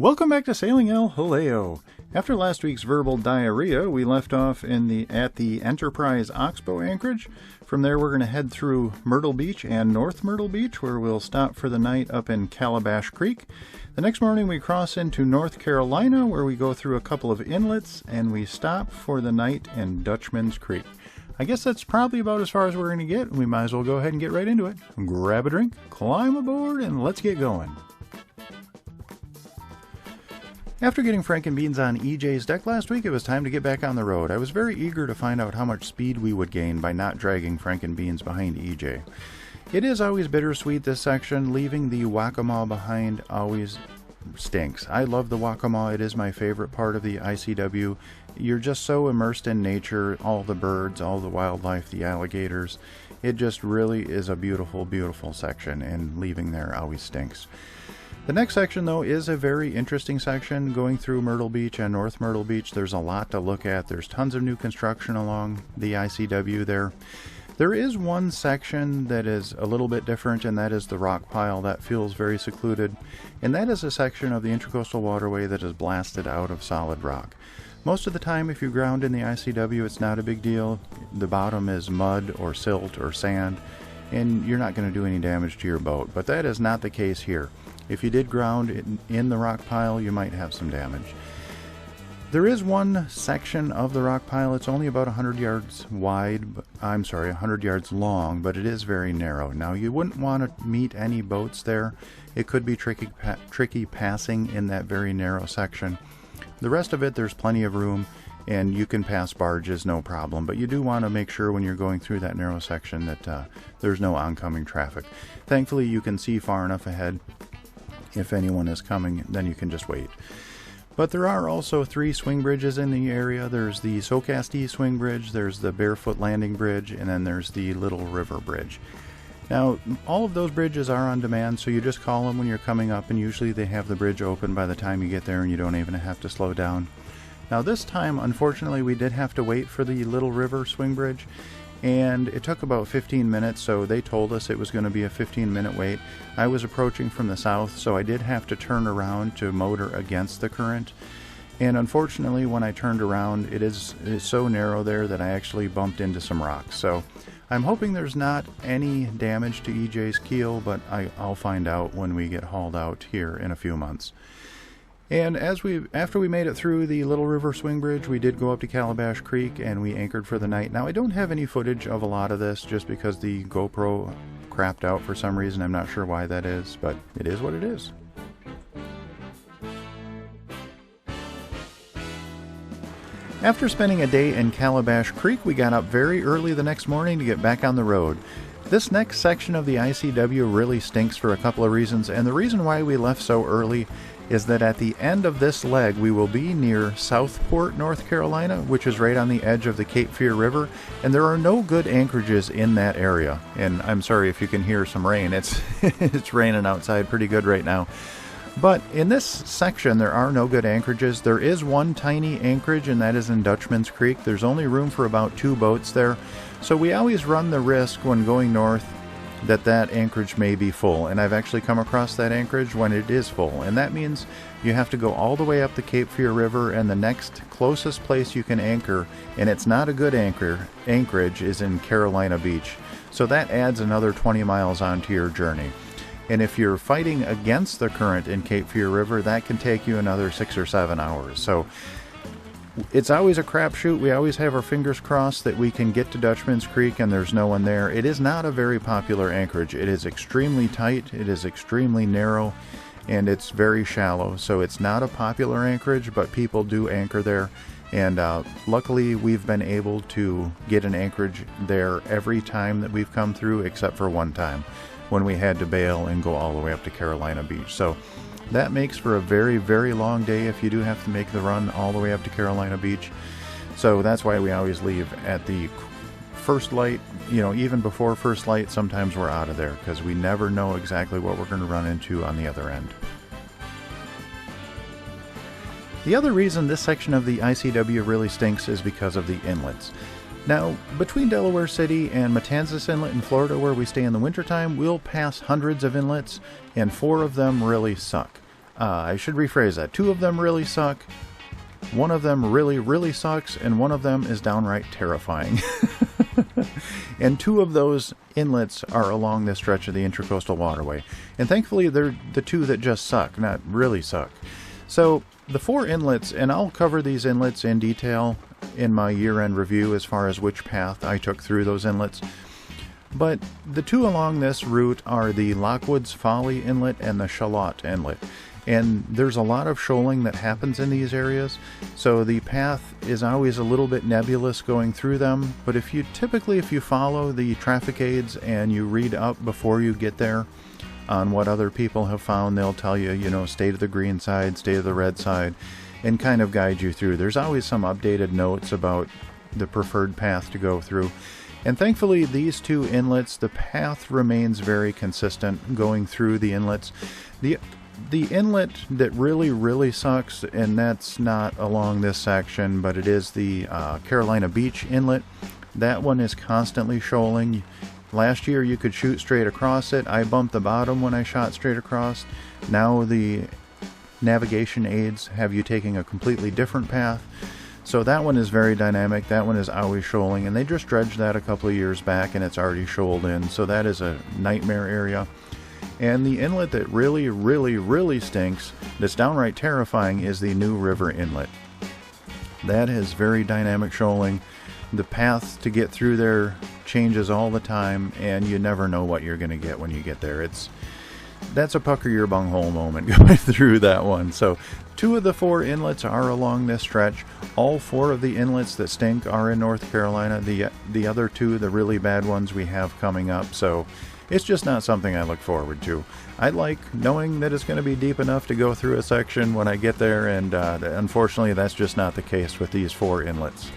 Welcome back to Sailing El Jaleo. After last week's verbal diarrhea, we left off at the Enterprise Oxbow anchorage. From there, we're going to head through Myrtle Beach and North Myrtle Beach, where we'll stop for the night up in Calabash Creek. The next morning, we cross into North Carolina, where we go through a couple of inlets, and we stop for the night in Dutchman's Creek. I guess that's probably about as far as we're going to get. We might as well go ahead and get right into it. Grab a drink, climb aboard, and let's get going. After getting Frankenbeans on EJ's deck last week, it was time to get back on the road. I was very eager to find out how much speed we would gain by not dragging Frankenbeans behind EJ. It is always bittersweet, this section. Leaving the Waccamaw behind always stinks. I love the Waccamaw. It is my favorite part of the ICW. You're just so immersed in nature, all the birds, all the wildlife, the alligators. It just really is a beautiful, beautiful section, and leaving there always stinks. The next section, though, is a very interesting section going through Myrtle Beach and North Myrtle Beach. There's a lot to look at. There's tons of new construction along the ICW there. There is one section that is a little bit different, and that is the rock pile. That feels very secluded, and that is a section of the Intracoastal Waterway that is blasted out of solid rock. Most of the time, if you ground in the ICW, it's not a big deal. The bottom is mud or silt or sand, and you're not going to do any damage to your boat, but that is not the case here. If you did ground in the rock pile, you might have some damage. There is one section of the rock pile. It's only about 100 yards wide. 100 yards long, but it is very narrow. Now, you wouldn't want to meet any boats there. It could be tricky passing in that very narrow section. The rest of it, there's plenty of room, and you can pass barges, no problem. But you do want to make sure when you're going through that narrow section that there's no oncoming traffic. Thankfully, you can see far enough ahead. If anyone is coming, then you can just wait. But there are also 3 swing bridges in the area. There's the Socastee Swing Bridge, there's the Barefoot Landing Bridge, and then there's the Little River Bridge. Now, all of those bridges are on demand, so you just call them when you're coming up, and usually they have the bridge open by the time you get there, and you don't even have to slow down. Now, this time, unfortunately, we did have to wait for the Little River Swing Bridge, and it took about 15 minutes, so they told us it was going to be a 15-minute wait. I was approaching from the south, so I did have to turn around to motor against the current. And unfortunately, when I turned around, it's so narrow there that I actually bumped into some rocks. So I'm hoping there's not any damage to EJ's keel, but I'll find out when we get hauled out here in a few months. And after we made it through the Little River Swing Bridge, we did go up to Calabash Creek and we anchored for the night. Now, I don't have any footage of a lot of this just because the GoPro crapped out for some reason. I'm not sure why that is, but it is what it is. After spending a day in Calabash Creek, we got up very early the next morning to get back on the road. This next section of the ICW really stinks for a couple of reasons, and the reason why we left so early is that at the end of this leg we will be near Southport, North Carolina, which is right on the edge of the Cape Fear River, and there are no good anchorages in that area. And I'm sorry if you can hear some rain. It's raining outside pretty good right now. But in this section there are no good anchorages. There is one tiny anchorage, and that is in Dutchman's Creek. There's only room for about 2 boats there, so we always run the risk when going north that anchorage may be full, and I've actually come across that anchorage when it is full, and that means you have to go all the way up the Cape Fear River, and the next closest place you can anchor, and it's not a good anchorage, is in Carolina Beach. So that adds another 20 miles onto your journey. And if you're fighting against the current in Cape Fear River, that can take you another 6 or 7 hours. So it's always a crapshoot. We always have our fingers crossed that we can get to Dutchman's Creek and there's no one there. It is not a very popular anchorage. It is extremely tight, it is extremely narrow, and it's very shallow. So it's not a popular anchorage, but people do anchor there. And luckily we've been able to get an anchorage there every time that we've come through, except for one time when we had to bail and go all the way up to Carolina Beach. So that makes for a very, very long day if you do have to make the run all the way up to Carolina Beach. So that's why we always leave at the first light. You know, even before first light, sometimes we're out of there because we never know exactly what we're going to run into on the other end. The other reason this section of the ICW really stinks is because of the inlets. Now, between Delaware City and Matanzas Inlet in Florida, where we stay in the wintertime, we'll pass hundreds of inlets, and 4 of them really suck. I should rephrase that. 2 of them really suck. 1 of them really, really sucks, and 1 of them is downright terrifying. And 2 of those inlets are along this stretch of the Intracoastal Waterway. And thankfully, they're the 2 that just suck, not really suck. So, the 4 inlets, and I'll cover these inlets in detail in my year-end review as far as which path I took through those inlets. But the 2 along this route are the Lockwood's Folly Inlet and the Shallot Inlet. And there's a lot of shoaling that happens in these areas, so the path is always a little bit nebulous going through them. But if you follow the traffic aids and you read up before you get there on what other people have found, they'll tell you, you know, stay to the green side, stay to the red side, and kind of guide you through. There's always some updated notes about the preferred path to go through. And thankfully, these 2 inlets, the path remains very consistent going through the inlets. The inlet that really, really sucks, and that's not along this section, but it is the Carolina Beach Inlet. That one is constantly shoaling. Last year you could shoot straight across it. I bumped the bottom when I shot straight across. Now the navigation aids have you taking a completely different path. So that one is very dynamic. That one is always shoaling, and they just dredged that a couple of years back and it's already shoaled in. So that is a nightmare area. And the inlet that really, really, really stinks, that's downright terrifying, is the New River Inlet. That is very dynamic shoaling. The path to get through there changes all the time, and you never know what you're going to get when you get there. That's a pucker your bunghole moment going through that one. So 2 of the 4 inlets are along this stretch. All 4 of the inlets that stink are in North Carolina. The other 2, the really bad ones, we have coming up. So it's just not something I look forward to. I like knowing that it's going to be deep enough to go through a section when I get there, and unfortunately that's just not the case with these 4 inlets.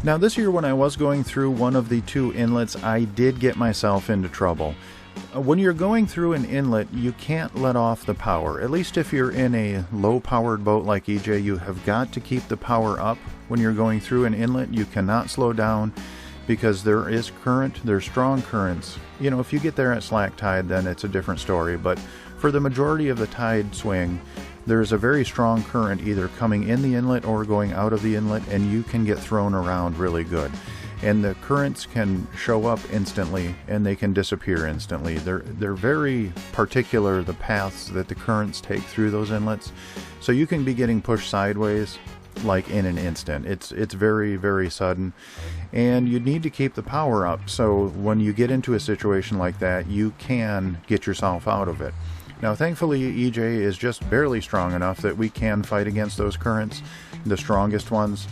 Now this year when I was going through one of the 2 inlets, I did get myself into trouble. When you're going through an inlet, you can't let off the power. At least if you're in a low-powered boat like EJ, you have got to keep the power up when you're going through an inlet. You cannot slow down, because there is current, there's strong currents. You know, if you get there at slack tide, then it's a different story, but for the majority of the tide swing, there's a very strong current either coming in the inlet or going out of the inlet, and you can get thrown around really good. And the currents can show up instantly, and they can disappear instantly. They're very particular, the paths that the currents take through those inlets, so you can be getting pushed sideways like in an instant. It's very, very sudden, and you need to keep the power up so when you get into a situation like that, you can get yourself out of it. Now thankfully EJ is just barely strong enough that we can fight against those currents, the strongest ones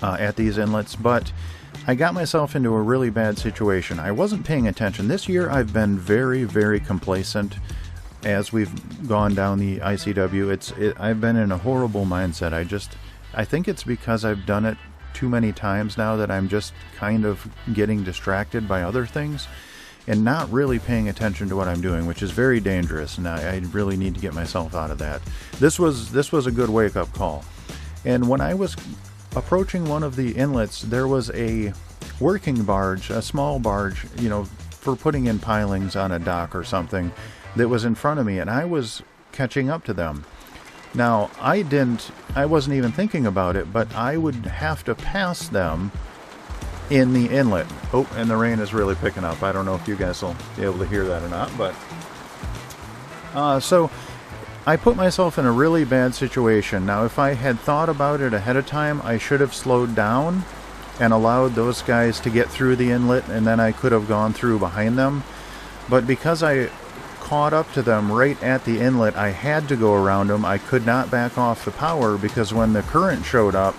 at these inlets, but I got myself into a really bad situation. I wasn't paying attention. This year I've been very, very complacent as we've gone down the ICW. I've been in a horrible mindset. I think it's because I've done it too many times now that I'm just kind of getting distracted by other things and not really paying attention to what I'm doing, which is very dangerous, and I really need to get myself out of that. This was a good wake-up call. And when I was approaching one of the inlets, there was a working barge, a small barge, you know, for putting in pilings on a dock or something, that was in front of me, and I was catching up to them. Now, I wasn't even thinking about it, but I would have to pass them in the inlet. Oh, and the rain is really picking up. I don't know if you guys will be able to hear that or not, but so I put myself in a really bad situation. Now, if I had thought about it ahead of time, I should have slowed down and allowed those guys to get through the inlet, and then I could have gone through behind them. But because I caught up to them right at the inlet, I had to go around them. I could not back off the power, because when the current showed up,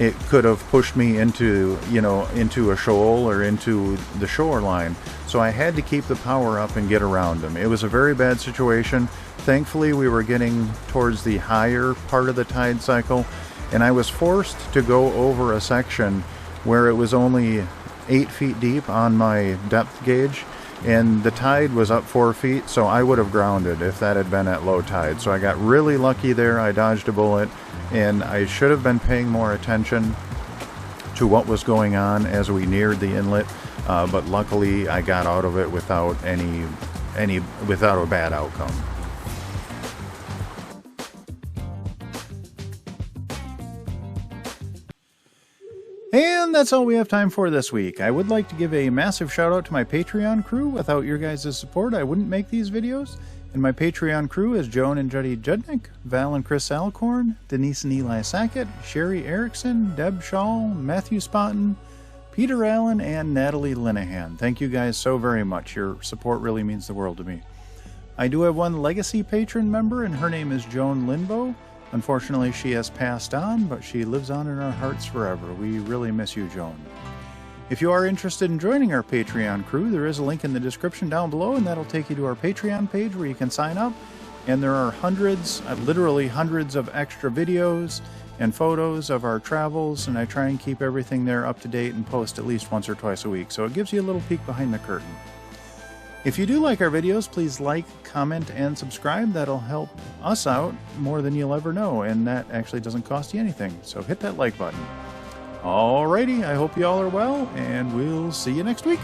it could have pushed me into a shoal or into the shoreline. So I had to keep the power up and get around them. It was a very bad situation. Thankfully, we were getting towards the higher part of the tide cycle, and I was forced to go over a section where it was only 8 feet deep on my depth gauge, and the tide was up 4 feet, so I would have grounded if that had been at low tide. So I got really lucky there. I dodged a bullet, and I should have been paying more attention to what was going on as we neared the inlet, but luckily I got out of it without any without a bad outcome. And that's all we have time for this week. I would like to give a massive shout out to my Patreon crew. Without your guys' support, I wouldn't make these videos. And my Patreon crew is Joan and Juddy Judnick, Val and Chris Alcorn, Denise and Eli Sackett, Sherry Erickson, Deb Shaw, Matthew Spotton, Peter Allen, and Natalie Linehan. Thank you guys so very much. Your support really means the world to me. I do have one legacy patron member, and her name is Joan Linbo. Unfortunately, she has passed on, but she lives on in our hearts forever. We really miss you, Joan. If you are interested in joining our Patreon crew, there is a link in the description down below, and that'll take you to our Patreon page where you can sign up. And there are hundreds, literally hundreds of extra videos and photos of our travels, and I try and keep everything there up to date and post at least once or twice a week, so it gives you a little peek behind the curtain. If you do like our videos, please like, comment, and subscribe. That'll help us out more than you'll ever know, and that actually doesn't cost you anything, so hit that like button. Alrighty, I hope you all are well, and we'll see you next week.